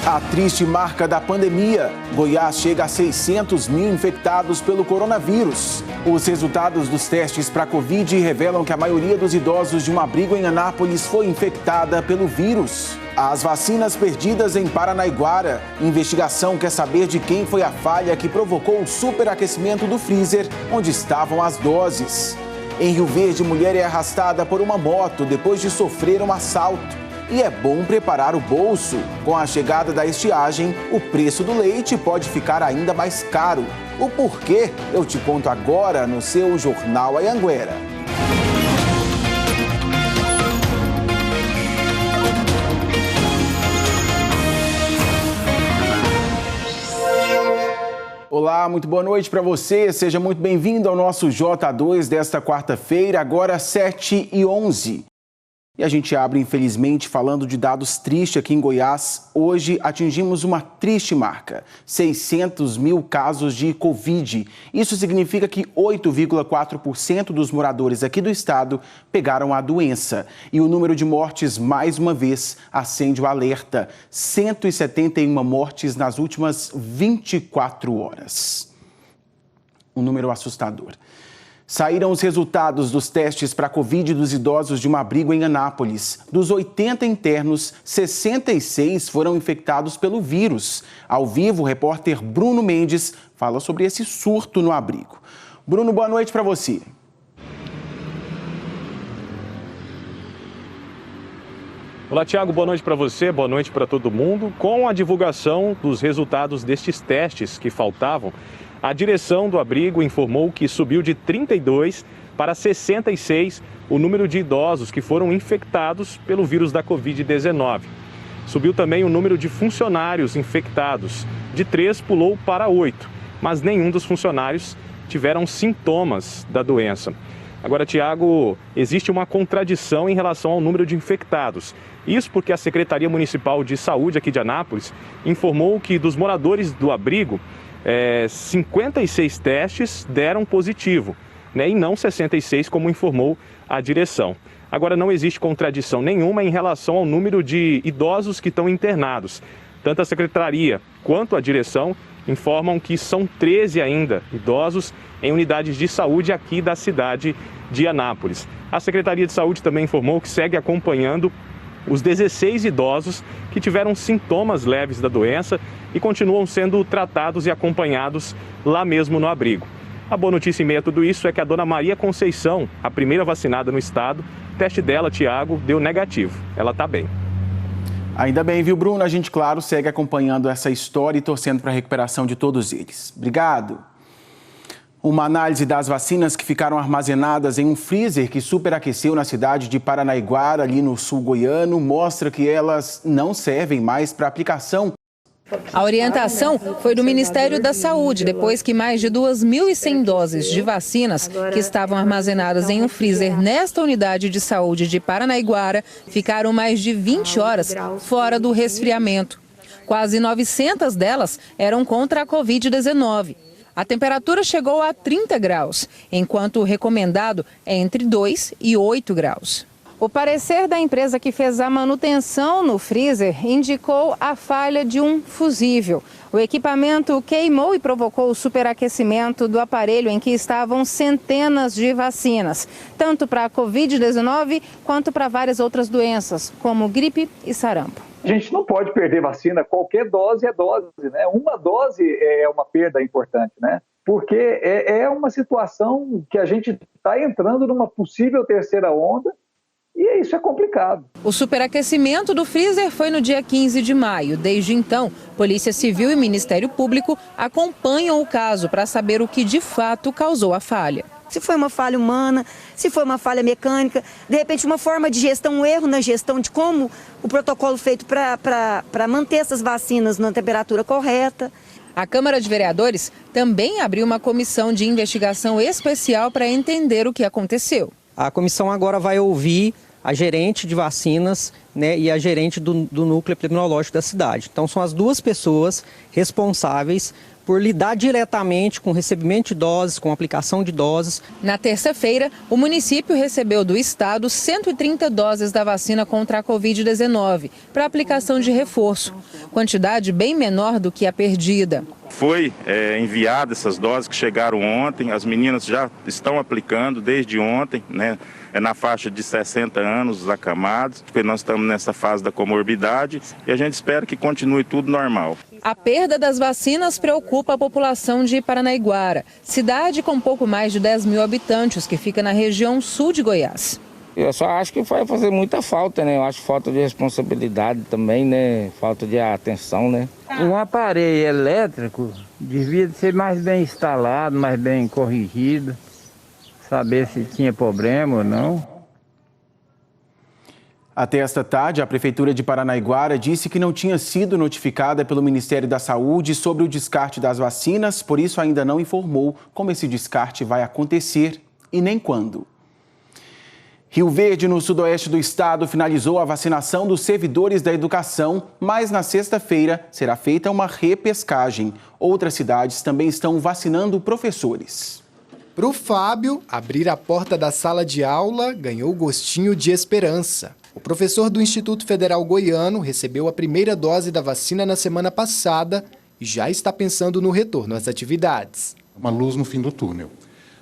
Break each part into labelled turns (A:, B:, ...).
A: A triste marca da pandemia. Goiás chega a 600 mil infectados pelo coronavírus. Os resultados dos testes para Covid revelam que a maioria dos idosos de um abrigo em Anápolis foi infectada pelo vírus. As vacinas perdidas em Paranaiguara. Investigação quer saber de quem foi a falha que provocou o superaquecimento do freezer onde estavam as doses. Em Rio Verde, mulher é arrastada por uma moto depois de sofrer um assalto. E é bom preparar o bolso. Com a chegada da estiagem, o preço do leite pode ficar ainda mais caro. O porquê eu te conto agora no seu Jornal Anhanguera. Olá, muito boa noite para você. Seja muito bem-vindo ao nosso J2 desta quarta-feira, agora 7h11. E a gente abre, infelizmente, falando de dados tristes aqui em Goiás. Hoje atingimos uma triste marca, 600 mil casos de Covid. Isso significa que 8,4% dos moradores aqui do estado pegaram a doença. E o número de mortes, mais uma vez, acende o alerta. 171 mortes nas últimas 24 horas. Um número assustador. Saíram os resultados dos testes para Covid dos idosos de um abrigo em Anápolis. Dos 80 internos, 66 foram infectados pelo vírus. Ao vivo, o repórter Bruno Mendes fala sobre esse surto no abrigo. Bruno, boa noite para você.
B: Olá, Tiago, boa noite para você, boa noite para todo mundo. Com a divulgação dos resultados destes testes que faltavam, a direção do abrigo informou que subiu de 32 para 66 o número de idosos que foram infectados pelo vírus da Covid-19. Subiu também o número de funcionários infectados. De 3 pulou para 8, mas nenhum dos funcionários tiveram sintomas da doença. Agora, Tiago, existe uma contradição em relação ao número de infectados. Isso porque a Secretaria Municipal de Saúde aqui de Anápolis informou que dos moradores do abrigo, 56 testes deram positivo, né, e não 66, como informou a direção. Agora, não existe contradição nenhuma em relação ao número de idosos que estão internados. Tanto a Secretaria quanto a direção informam que são 13 ainda idosos em unidades de saúde aqui da cidade de Anápolis. A Secretaria de Saúde também informou que segue acompanhando os 16 idosos que tiveram sintomas leves da doença e continuam sendo tratados e acompanhados lá mesmo no abrigo. A boa notícia em meio a tudo isso é que a dona Maria Conceição, a primeira vacinada no estado, o teste dela, Tiago, deu negativo. Ela está bem.
A: Ainda bem, viu, Bruno? A gente, claro, segue acompanhando essa história e torcendo para a recuperação de todos eles. Obrigado. Uma análise das vacinas que ficaram armazenadas em um freezer que superaqueceu na cidade de Paranaiguara, ali no sul goiano, mostra que elas não servem mais para aplicação.
C: A orientação foi do Ministério da Saúde, depois que mais de 2.100 doses de vacinas que estavam armazenadas em um freezer nesta unidade de saúde de Paranaiguara ficaram mais de 20 horas fora do resfriamento. Quase 900 delas eram contra a Covid-19. A temperatura chegou a 30 graus, enquanto o recomendado é entre 2 e 8 graus. O parecer da empresa que fez a manutenção no freezer indicou a falha de um fusível. O equipamento queimou e provocou o superaquecimento do aparelho em que estavam centenas de vacinas, tanto para a Covid-19 quanto para várias outras doenças, como gripe e sarampo.
D: A gente não pode perder vacina, qualquer dose é dose, né? Uma dose é uma perda importante, né? Porque é uma situação que a gente está entrando numa possível terceira onda e isso é complicado.
C: O superaquecimento do freezer foi no dia 15 de maio. Desde então, Polícia Civil e Ministério Público acompanham o caso para saber o que de fato causou a falha.
E: Se foi uma falha humana, se foi uma falha mecânica, de repente uma forma de gestão, um erro na gestão de como o protocolo feito para manter essas vacinas na temperatura correta.
C: A Câmara de Vereadores também abriu uma comissão de investigação especial para entender o que aconteceu.
F: A comissão agora vai ouvir a gerente de vacinas, né, e a gerente do núcleo epidemiológico da cidade. Então são as duas pessoas responsáveis por lidar diretamente com o recebimento de doses, com a aplicação de doses.
C: Na terça-feira, o município recebeu do estado 130 doses da vacina contra a Covid-19 para aplicação de reforço. quantidade bem menor do que a perdida.
G: Foi enviada essas doses que chegaram ontem, as meninas já estão aplicando desde ontem, né? É na faixa de 60 anos, os acamados, porque nós estamos nessa fase da comorbidade e a gente espera que continue tudo normal.
C: A perda das vacinas preocupa a população de Paranaiguara, cidade com pouco mais de 10 mil habitantes, que fica na região sul de Goiás.
H: Eu só acho que vai fazer muita falta, né? Eu acho falta de responsabilidade também, né? Falta de atenção, né?
I: Um aparelho elétrico devia ser mais bem instalado, mais bem corrigido, saber se tinha problema ou não.
A: Até esta tarde, a Prefeitura de Paranaiguara disse que não tinha sido notificada pelo Ministério da Saúde sobre o descarte das vacinas, por isso ainda não informou como esse descarte vai acontecer e nem quando. Rio Verde, no sudoeste do estado, finalizou a vacinação dos servidores da educação, mas na sexta-feira será feita uma repescagem. Outras cidades também estão vacinando professores.
J: Para o Fábio, abrir a porta da sala de aula ganhou gostinho de esperança. O professor do Instituto Federal Goiano recebeu a primeira dose da vacina na semana passada e já está pensando no retorno às atividades.
K: Uma luz no fim do túnel.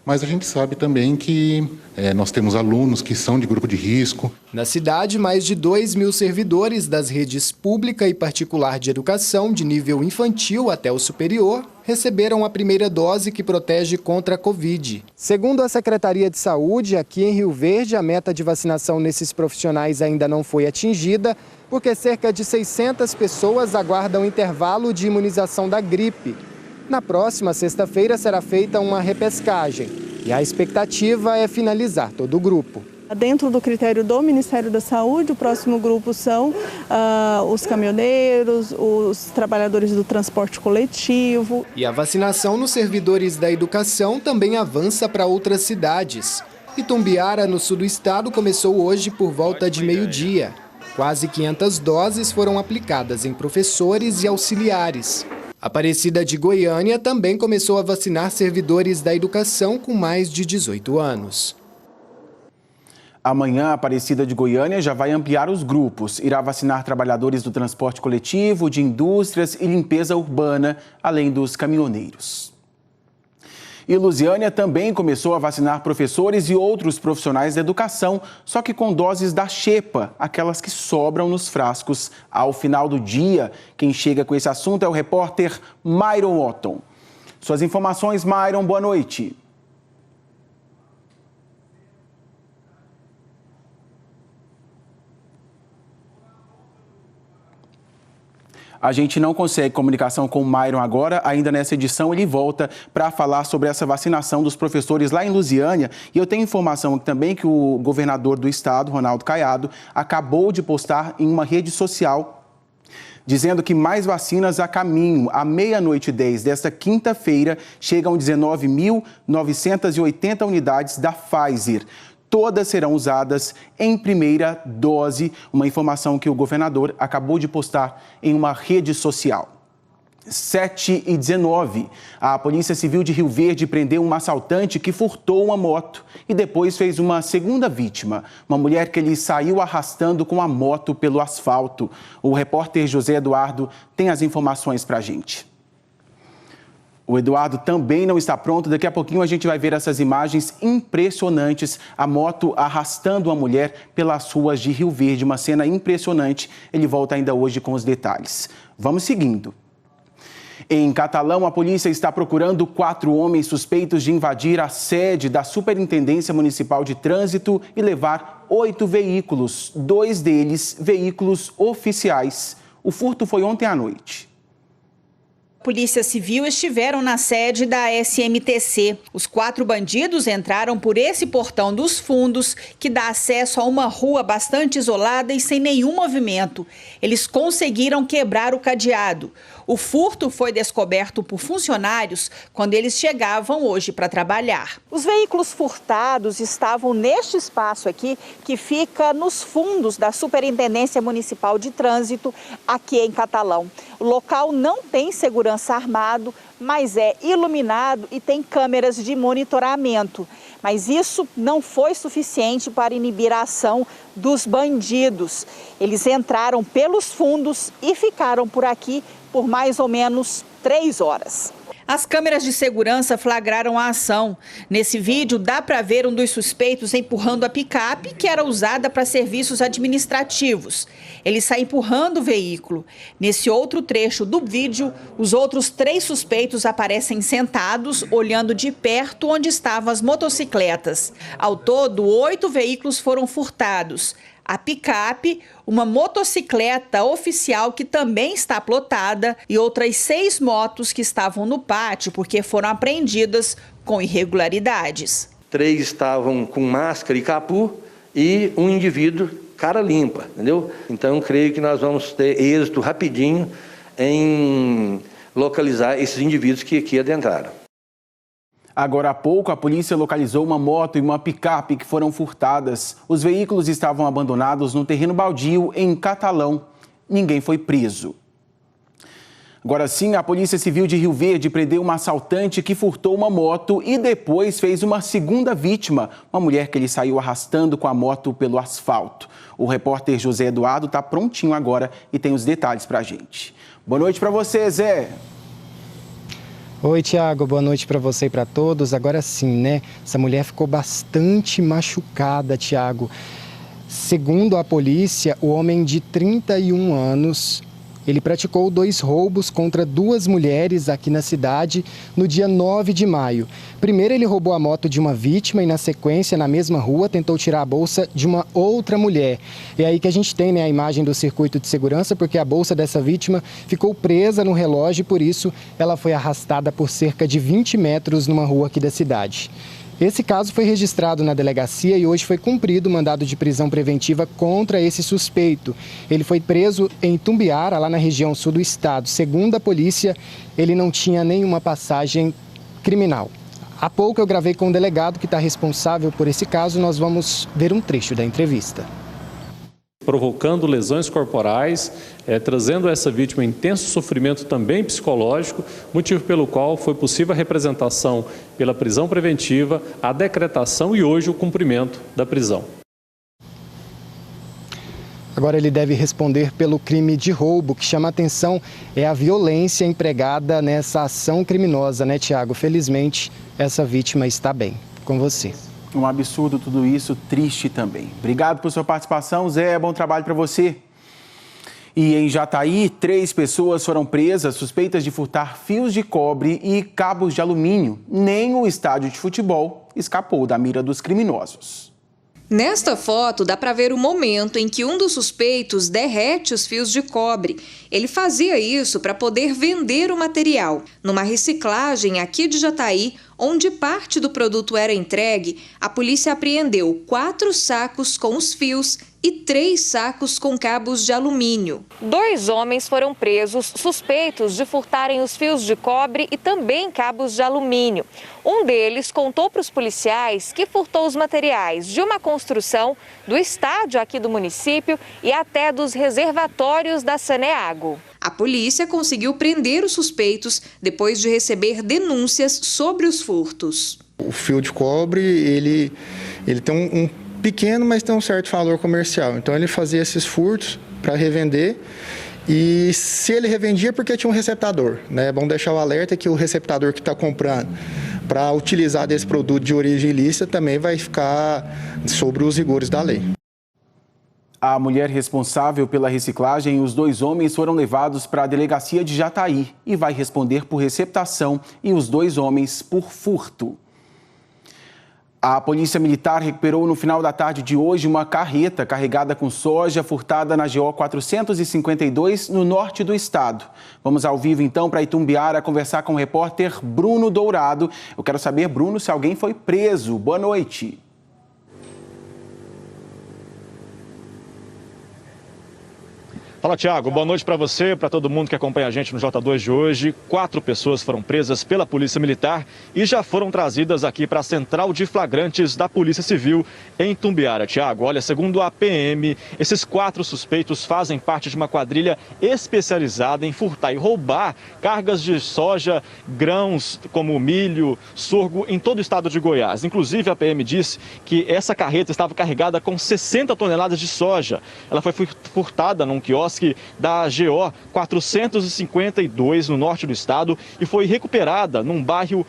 K: Mas a gente sabe também que nós temos alunos que são de grupo de risco.
J: Na cidade, mais de 2 mil servidores das redes pública e particular de educação, de nível infantil até o superior, receberam a primeira dose que protege contra a Covid. Segundo a Secretaria de Saúde, aqui em Rio Verde, a meta de vacinação nesses profissionais ainda não foi atingida, porque cerca de 600 pessoas aguardam intervalo de imunização da gripe. Na próxima sexta-feira será feita uma repescagem e a expectativa é finalizar todo o grupo.
L: Dentro do critério do Ministério da Saúde, o próximo grupo são os caminhoneiros, os trabalhadores do transporte coletivo.
J: E a vacinação nos servidores da educação também avança para outras cidades. Itumbiara, no sul do estado, começou hoje por volta de meio-dia. Quase 500 doses foram aplicadas em professores e auxiliares. Aparecida de Goiânia também começou a vacinar servidores da educação com mais de 18 anos.
A: Amanhã, a Aparecida de Goiânia já vai ampliar os grupos. Irá vacinar trabalhadores do transporte coletivo, de indústrias e limpeza urbana, além dos caminhoneiros. E Lusiânia também começou a vacinar professores e outros profissionais da educação, só que com doses da xepa, aquelas que sobram nos frascos ao final do dia. Quem chega com esse assunto é o repórter Myron Otton. Suas informações, Myron, boa noite. A gente não consegue comunicação com o Myron agora, ainda nessa edição ele volta para falar sobre essa vacinação dos professores lá em Lusiânia. E eu tenho informação aqui também que o governador do estado, Ronaldo Caiado, acabou de postar em uma rede social dizendo que mais vacinas a caminho. À 00:10 desta quinta-feira, chegam 19.980 unidades da Pfizer. Todas serão usadas em primeira dose, uma informação que o governador acabou de postar em uma rede social. 7h19, a Polícia Civil de Rio Verde prendeu um assaltante que furtou uma moto e depois fez uma segunda vítima, uma mulher que ele saiu arrastando com a moto pelo asfalto. O repórter José Eduardo tem as informações para a gente. O Eduardo também não está pronto. Daqui a pouquinho a gente vai ver essas imagens impressionantes. A moto arrastando uma mulher pelas ruas de Rio Verde. Uma cena impressionante. Ele volta ainda hoje com os detalhes. Vamos seguindo. Em Catalão, a polícia está procurando 4 homens suspeitos de invadir a sede da Superintendência Municipal de Trânsito e levar 8 veículos. 2 deles, veículos oficiais. O furto foi ontem à noite.
M: Polícia Civil estiveram na sede da SMTC. Os 4 bandidos entraram por esse portão dos fundos, que dá acesso a uma rua bastante isolada e sem nenhum movimento. Eles conseguiram quebrar o cadeado. O furto foi descoberto por funcionários quando eles chegavam hoje para trabalhar. Os veículos furtados estavam neste espaço aqui, que fica nos fundos da Superintendência Municipal de Trânsito, aqui em Catalão. O local não tem segurança armado, mas é iluminado e tem câmeras de monitoramento. Mas isso não foi suficiente para inibir a ação dos bandidos. Eles entraram pelos fundos e ficaram por aqui por mais ou menos 3 horas. As câmeras de segurança flagraram a ação. Nesse vídeo, dá para ver um dos suspeitos empurrando a picape, que era usada para serviços administrativos. Ele sai empurrando o veículo. Nesse outro trecho do vídeo, os outros 3 suspeitos aparecem sentados, olhando de perto onde estavam as motocicletas. Ao todo, 8 veículos foram furtados. A picape, uma motocicleta oficial que também está plotada e outras 6 motos que estavam no pátio porque foram apreendidas com irregularidades.
N: 3 estavam com máscara e capu e um indivíduo cara limpa, entendeu? Então, creio que nós vamos ter êxito rapidinho em localizar esses indivíduos que aqui adentraram.
A: Agora há pouco, a polícia localizou uma moto e uma picape que foram furtadas. Os veículos estavam abandonados no terreno baldio em Catalão. Ninguém foi preso. Agora sim, a Polícia Civil de Rio Verde prendeu uma assaltante que furtou uma moto e depois fez uma segunda vítima, uma mulher que ele saiu arrastando com a moto pelo asfalto. O repórter José Eduardo está prontinho agora e tem os detalhes para a gente. Boa noite para você, Zé.
J: Oi, Tiago, boa noite para você e para todos. Agora sim, né? Essa mulher ficou bastante machucada, Tiago. Segundo a polícia, o homem de 31 anos, ele praticou 2 roubos contra 2 mulheres aqui na cidade no dia 9 de maio. Primeiro, ele roubou a moto de uma vítima e, na sequência, na mesma rua, tentou tirar a bolsa de uma outra mulher. É aí que a gente tem, né, a imagem do circuito de segurança, porque a bolsa dessa vítima ficou presa no relógio e, por isso, ela foi arrastada por cerca de 20 metros numa rua aqui da cidade. Esse caso foi registrado na delegacia e hoje foi cumprido o mandado de prisão preventiva contra esse suspeito. Ele foi preso em Tumbiara, lá na região sul do estado. Segundo a polícia, ele não tinha nenhuma passagem criminal. Há pouco eu gravei com o delegado que está responsável por esse caso. Nós vamos ver um trecho da entrevista.
O: Provocando lesões corporais, trazendo a essa vítima intenso sofrimento também psicológico, motivo pelo qual foi possível a representação pela prisão preventiva, a decretação e hoje o cumprimento da prisão.
J: Agora ele deve responder pelo crime de roubo. O que chama a atenção é a violência empregada nessa ação criminosa, né, Tiago? Felizmente, essa vítima está bem. Com você.
A: Um absurdo tudo isso, triste também. Obrigado por sua participação, Zé. Bom trabalho para você. E em Jataí, 3 pessoas foram presas suspeitas de furtar fios de cobre e cabos de alumínio. Nem o estádio de futebol escapou da mira dos criminosos.
P: Nesta foto, dá para ver o momento em que um dos suspeitos derrete os fios de cobre. Ele fazia isso para poder vender o material. Numa reciclagem aqui de Jataí, onde parte do produto era entregue, a polícia apreendeu 4 sacos com os fios e 3 sacos com cabos de alumínio. 2 homens foram presos suspeitos de furtarem os fios de cobre e também cabos de alumínio. Um deles contou para os policiais que furtou os materiais de uma construção, do estádio aqui do município e até dos reservatórios da Saneago. A polícia conseguiu prender os suspeitos depois de receber denúncias sobre os furtos.
Q: O fio de cobre, ele tem um pequeno, mas tem um certo valor comercial. Então ele fazia esses furtos para revender e se ele revendia porque tinha um receptador, né? É bom deixar o alerta que o receptador que está comprando para utilizar desse produto de origem ilícita também vai ficar sobre os rigores da lei.
A: A mulher responsável pela reciclagem e os 2 homens foram levados para a delegacia de Jataí e vai responder por receptação e os 2 homens por furto. A Polícia Militar recuperou no final da tarde de hoje uma carreta carregada com soja furtada na GO 452 no norte do estado. Vamos ao vivo então para Itumbiara conversar com o repórter Bruno Dourado. Eu quero saber, Bruno, se alguém foi preso. Boa noite.
R: Fala, Tiago. Boa noite para você, para todo mundo que acompanha a gente no J2 de hoje. 4 pessoas foram presas pela Polícia Militar e já foram trazidas aqui para a Central de Flagrantes da Polícia Civil em Itumbiara. Tiago, olha, segundo a PM, esses 4 suspeitos fazem parte de uma quadrilha especializada em furtar e roubar cargas de soja, grãos como milho, sorgo em todo o estado de Goiás. Inclusive, a PM disse que essa carreta estava carregada com 60 toneladas de soja. Ela foi furtada num quiosque da GO 452 no norte do estado e foi recuperada no bairro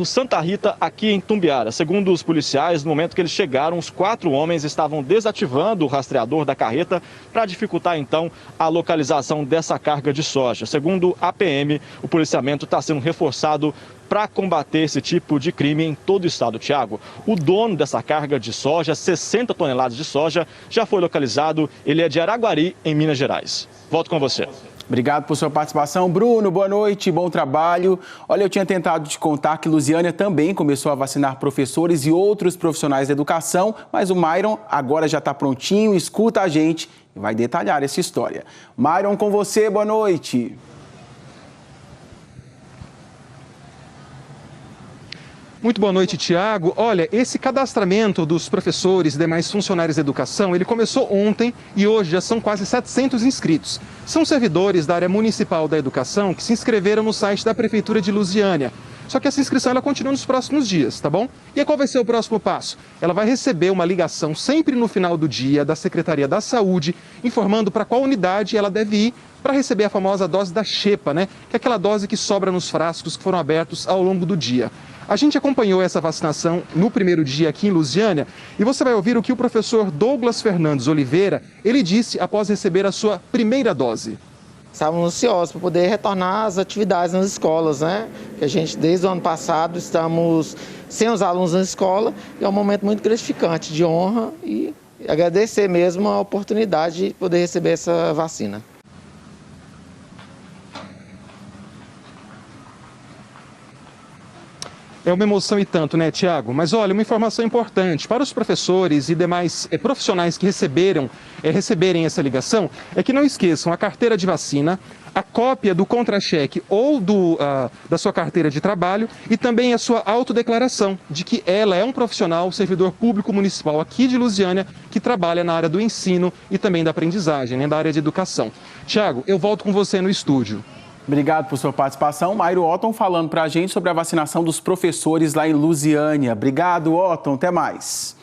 R: Santa Rita, aqui em Itumbiara. Segundo os policiais, no momento que eles chegaram, os 4 homens estavam desativando o rastreador da carreta para dificultar, então, a localização dessa carga de soja. Segundo a PM, o policiamento está sendo reforçado para combater esse tipo de crime em todo o estado. Tiago, o dono dessa carga de soja, 60 toneladas de soja, já foi localizado. Ele é de Araguari, em Minas Gerais. Volto com você.
A: Obrigado por sua participação. Bruno, boa noite, bom trabalho. Olha, eu tinha tentado te contar que Lusiânia também começou a vacinar professores e outros profissionais da educação, mas o Myron agora já está prontinho, escuta a gente e vai detalhar essa história. Myron, com você, boa noite.
S: Muito boa noite, Tiago. Olha, esse cadastramento dos professores e demais funcionários da educação, ele começou ontem e hoje já são quase 700 inscritos. São servidores da área municipal da educação que se inscreveram no site da Prefeitura de Lusiânia. Só que essa inscrição ela continua nos próximos dias, tá bom? E qual vai ser o próximo passo? Ela vai receber uma ligação sempre no final do dia da Secretaria da Saúde, informando para qual unidade ela deve ir para receber a famosa dose da xepa, né? Que é aquela dose que sobra nos frascos que foram abertos ao longo do dia. A gente acompanhou essa vacinação no primeiro dia aqui em Lusiânia e você vai ouvir o que o professor Douglas Fernandes Oliveira, ele disse após receber a sua primeira dose.
T: Estávamos ansiosos para poder retornar às atividades nas escolas, né? Que a gente, desde o ano passado, estamos sem os alunos na escola e é um momento muito gratificante, de honra e agradecer mesmo a oportunidade de poder receber essa vacina.
S: É uma emoção e tanto, né, Tiago? Mas olha, uma informação importante para os professores e demais profissionais que receberem essa ligação é que não esqueçam a carteira de vacina, a cópia do contra-cheque ou da sua carteira de trabalho e também a sua autodeclaração de que ela é um profissional, servidor público municipal aqui de Lusiânia que trabalha na área do ensino e também da aprendizagem, né, da área de educação. Tiago, eu volto com você no estúdio.
A: Obrigado por sua participação. Mairo Otton falando para a gente sobre a vacinação dos professores lá em Lusiânia. Obrigado, Otton. Até mais.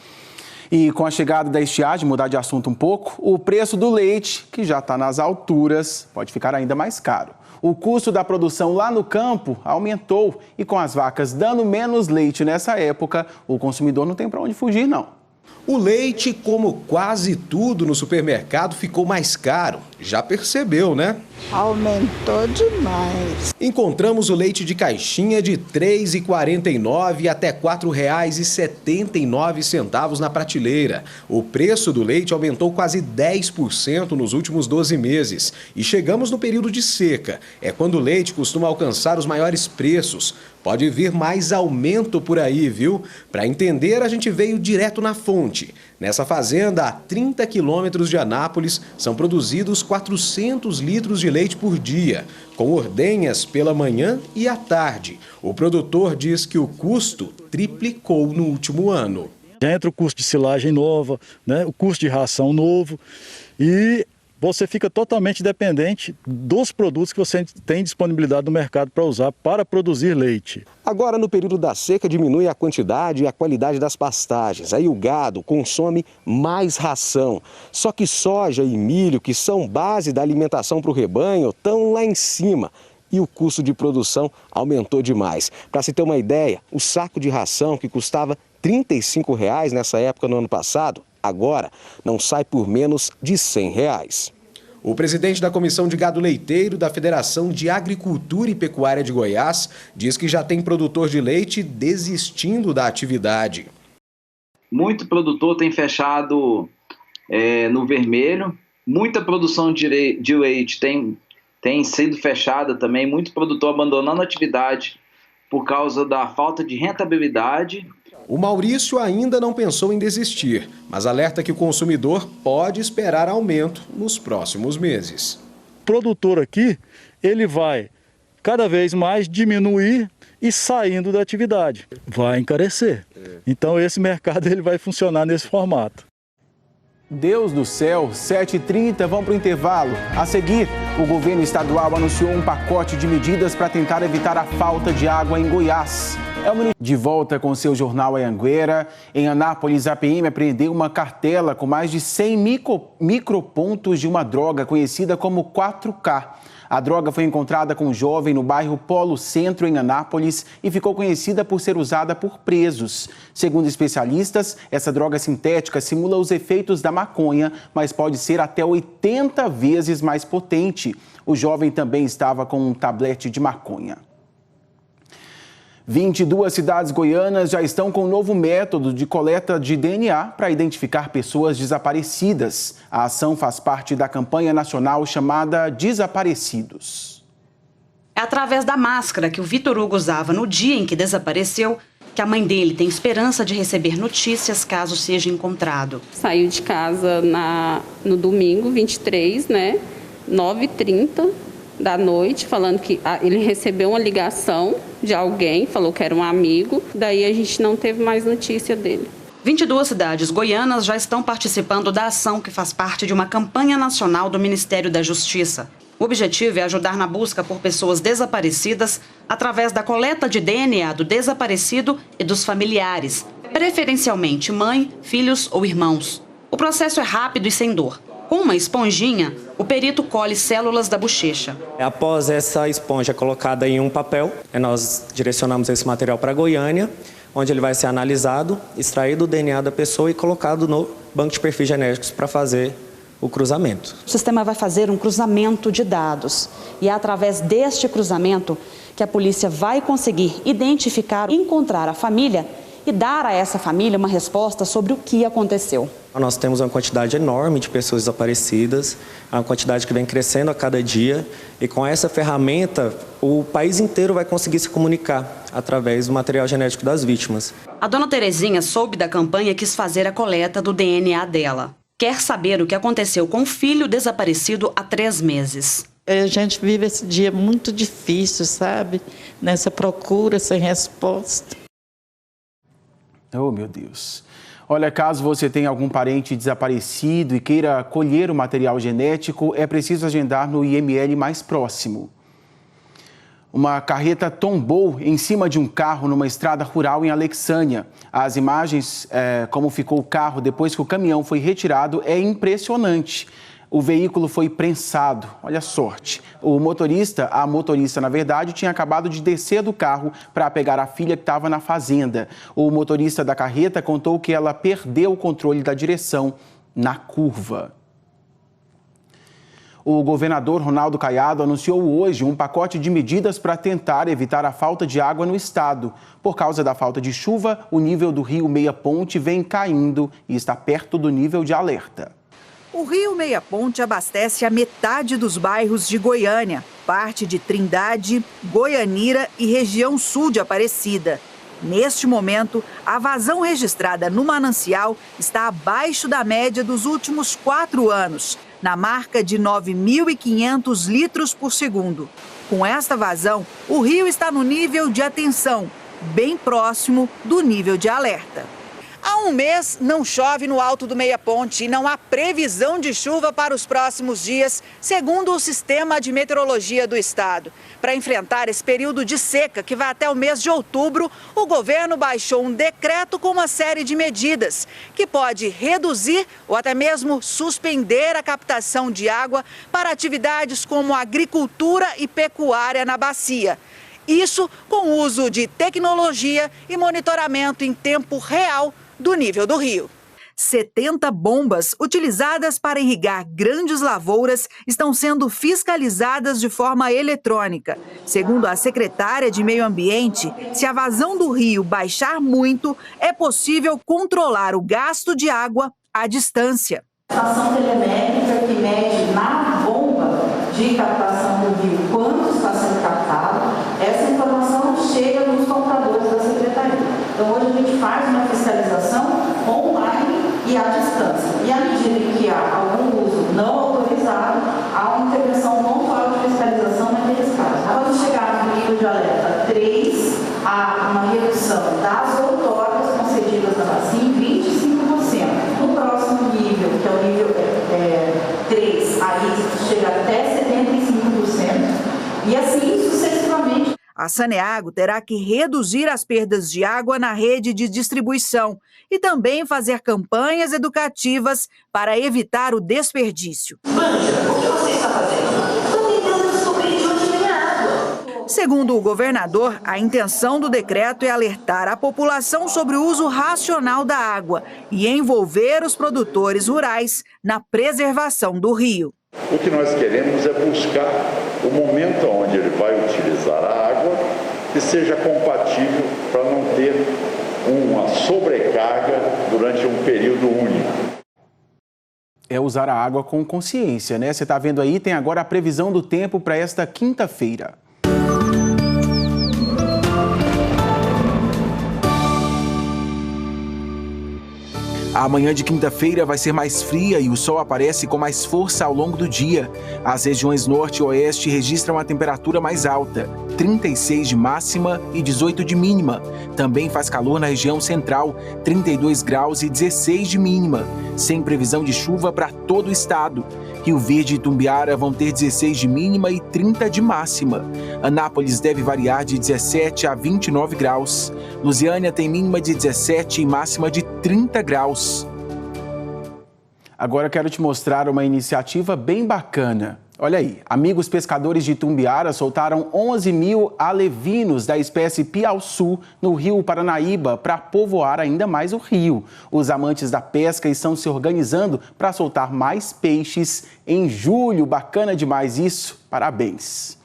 A: E com a chegada da estiagem, mudar de assunto um pouco, o preço do leite, que já está nas alturas, pode ficar ainda mais caro. O custo da produção lá no campo aumentou e com as vacas dando menos leite nessa época, o consumidor não tem para onde fugir, não.
U: O leite, como quase tudo no supermercado, ficou mais caro. Já percebeu, né?
V: Aumentou demais.
U: Encontramos o leite de caixinha de R$ 3,49 até R$ 4,79 na prateleira. O preço do leite aumentou quase 10% nos últimos 12 meses. E chegamos no período de seca. É quando o leite costuma alcançar os maiores preços. Pode vir mais aumento por aí, viu? Para entender, a gente veio direto na fonte. Nessa fazenda, a 30 quilômetros de Anápolis, são produzidos 400 litros de leite por dia, com ordenhas pela manhã e à tarde. O produtor diz que o custo triplicou no último ano.
W: Já entra o custo de silagem nova, né? O custo de ração novo e você fica totalmente dependente dos produtos que você tem disponibilidade no mercado para usar para produzir leite.
U: Agora, no período da seca, diminui a quantidade e a qualidade das pastagens. Aí o gado consome mais ração. Só que soja e milho, que são base da alimentação para o rebanho, estão lá em cima. E o custo de produção aumentou demais. Para se ter uma ideia, o saco de ração que custava R$ 35,00 nessa época no ano passado, agora não sai por menos de R$ 100,00. O presidente da Comissão de Gado Leiteiro da Federação de Agricultura e Pecuária de Goiás diz que já tem produtor de leite desistindo da atividade.
X: Muito produtor tem fechado no vermelho, muita produção de leite tem sido fechada também, muito produtor abandonando a atividade por causa da falta de rentabilidade
B: O Maurício ainda não pensou em desistir, mas alerta que o consumidor pode esperar aumento nos próximos meses.
W: O produtor aqui, ele vai cada vez mais diminuir e saindo da atividade. Vai encarecer. Então esse mercado ele vai funcionar nesse formato.
A: Deus do céu, 7h30, vamos para o intervalo. A seguir, o governo estadual anunciou um pacote de medidas para tentar evitar a falta de água em Goiás. De volta com o seu jornal Anhanguera, em Anápolis, a PM apreendeu uma cartela com mais de 100 micropontos de uma droga conhecida como 4K. A droga foi encontrada com um jovem no bairro Polo Centro, em Anápolis, e ficou conhecida por ser usada por presos. Segundo especialistas, essa droga sintética simula os efeitos da maconha, mas pode ser até 80 vezes mais potente. O jovem também estava com um tablete de maconha. 22 cidades goianas já estão com um novo método de coleta de DNA para identificar pessoas desaparecidas. A ação faz parte da campanha nacional chamada Desaparecidos.
D: É através da máscara que o Vitor Hugo usava no dia em que desapareceu que a mãe dele tem esperança de receber notícias caso seja encontrado.
E: Saiu de casa no domingo 23, 9h30 da noite, falando que ele recebeu uma ligação de alguém, falou que era um amigo, daí a gente não teve mais notícia dele.
D: 22 cidades goianas já estão participando da ação que faz parte de uma campanha nacional do Ministério da Justiça. O objetivo é ajudar na busca por pessoas desaparecidas através da coleta de DNA do desaparecido e dos familiares, preferencialmente mãe, filhos ou irmãos. O processo é rápido e sem dor. Com uma esponjinha, o perito colhe células da bochecha.
F: Após essa esponja colocada em um papel, nós direcionamos esse material para Goiânia, onde ele vai ser analisado, extraído o DNA da pessoa e colocado no banco de perfis genéticos para fazer o cruzamento.
D: O sistema vai fazer um cruzamento de dados e é através deste cruzamento que a polícia vai conseguir identificar, encontrar a família e dar a essa família uma resposta sobre o que aconteceu.
F: Nós temos uma quantidade enorme de pessoas desaparecidas, uma quantidade que vem crescendo a cada dia, e com essa ferramenta o país inteiro vai conseguir se comunicar através do material genético das vítimas.
D: A dona Terezinha soube da campanha e quis fazer a coleta do DNA dela. Quer saber o que aconteceu com o filho desaparecido há 3 meses.
V: A gente vive esse dia muito difícil, sabe? Nessa procura sem resposta.
A: Oh, meu Deus. Olha, caso você tenha algum parente desaparecido e queira colher o material genético, é preciso agendar no IML mais próximo. Uma carreta tombou em cima de um carro numa estrada rural em Alexânia. As imagens, como ficou o carro depois que o caminhão foi retirado, é impressionante. O veículo foi prensado, olha a sorte. A motorista, na verdade, tinha acabado de descer do carro para pegar a filha que estava na fazenda. O motorista da carreta contou que ela perdeu o controle da direção na curva. O governador Ronaldo Caiado anunciou hoje um pacote de medidas para tentar evitar a falta de água no estado. Por causa da falta de chuva, o nível do rio Meia Ponte vem caindo e está perto do nível de alerta.
Y: O rio Meia Ponte abastece a metade dos bairros de Goiânia, parte de Trindade, Goianira e região sul de Aparecida. Neste momento, a vazão registrada no manancial está abaixo da média dos últimos 4 anos, na marca de 9.500 litros por segundo. Com esta vazão, o rio está no nível de atenção, bem próximo do nível de alerta. Há um mês não chove no alto do Meia Ponte e não há previsão de chuva para os próximos dias, segundo o Sistema de Meteorologia do Estado. Para enfrentar esse período de seca, que vai até o mês de outubro, o governo baixou um decreto com uma série de medidas, que pode reduzir ou até mesmo suspender a captação de água para atividades como agricultura e pecuária na bacia. Isso com o uso de tecnologia e monitoramento em tempo real do nível do rio. 70 bombas utilizadas para irrigar grandes lavouras estão sendo fiscalizadas de forma eletrônica. Segundo a secretária de Meio Ambiente, se a vazão do rio baixar muito, é possível controlar o gasto de água à distância.
Z: A estação telemétrica que mede na bomba de captação do rio quanto está sendo captado, essa informação chega nos computadores da secretaria. Então, hoje a gente faz uma fiscalização online e à distância. E à medida que há algum uso não autorizado, há uma intervenção pontual de fiscalização naqueles casos. Quando chegar no nível de alerta 3, há uma redução das outorgas concedidas da vacina em 25%. No próximo nível, que é o nível 3, aí chega até 75%, e assim sucessivamente.
Y: A Saneago terá que reduzir as perdas de água na rede de distribuição e também fazer campanhas educativas para evitar o desperdício.
Z: Manja, o que você está fazendo? Estou tentando descobrir de onde vem a água.
Y: Segundo o governador, a intenção do decreto é alertar a população sobre o uso racional da água e envolver os produtores rurais na preservação do rio.
C: O que nós queremos é buscar o momento onde ele vai utilizar a água que seja compatível para não ter uma sobrecarga durante um período único.
A: É usar a água com consciência, né? Você está vendo aí, tem agora a previsão do tempo para esta quinta-feira. A manhã de quinta-feira vai ser mais fria e o sol aparece com mais força ao longo do dia. As regiões norte e oeste registram a temperatura mais alta, 36 de máxima e 18 de mínima. Também faz calor na região central, 32 graus e 16 de mínima, sem previsão de chuva para todo o estado. Rio Verde e Tumbiara vão ter 16 de mínima e 30 de máxima. Anápolis deve variar de 17 a 29 graus. Lusiânia tem mínima de 17 e máxima de 30 graus. Agora quero te mostrar uma iniciativa bem bacana. Olha aí, amigos pescadores de Tumbiara soltaram 11 mil alevinos da espécie piauçu no rio Paranaíba para povoar ainda mais o rio. Os amantes da pesca estão se organizando para soltar mais peixes em julho. Bacana demais isso, parabéns.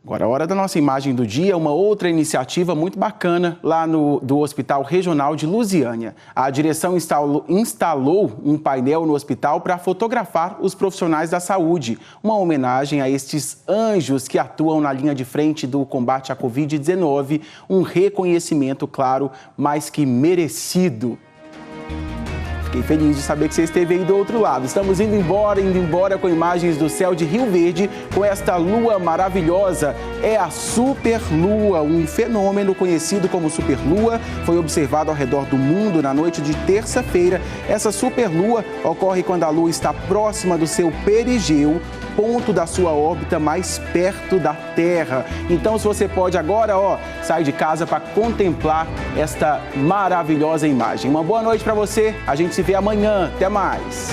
A: Agora, a hora da nossa imagem do dia, uma outra iniciativa muito bacana lá do Hospital Regional de Lusiânia. A direção instalou um painel no hospital para fotografar os profissionais da saúde. Uma homenagem a estes anjos que atuam na linha de frente do combate à Covid-19. Um reconhecimento, claro, mais que merecido. Fiquei feliz de saber que você esteve aí do outro lado. Estamos indo embora com imagens do céu de Rio Verde, com esta lua maravilhosa. É a superlua, um fenômeno conhecido como superlua. Foi observado ao redor do mundo na noite de terça-feira. Essa superlua ocorre quando a lua está próxima do seu perigeu, ponto da sua órbita mais perto da Terra. Então, se você pode agora, sai de casa para contemplar esta maravilhosa imagem. Uma boa noite para você. A gente se vê amanhã. Até mais.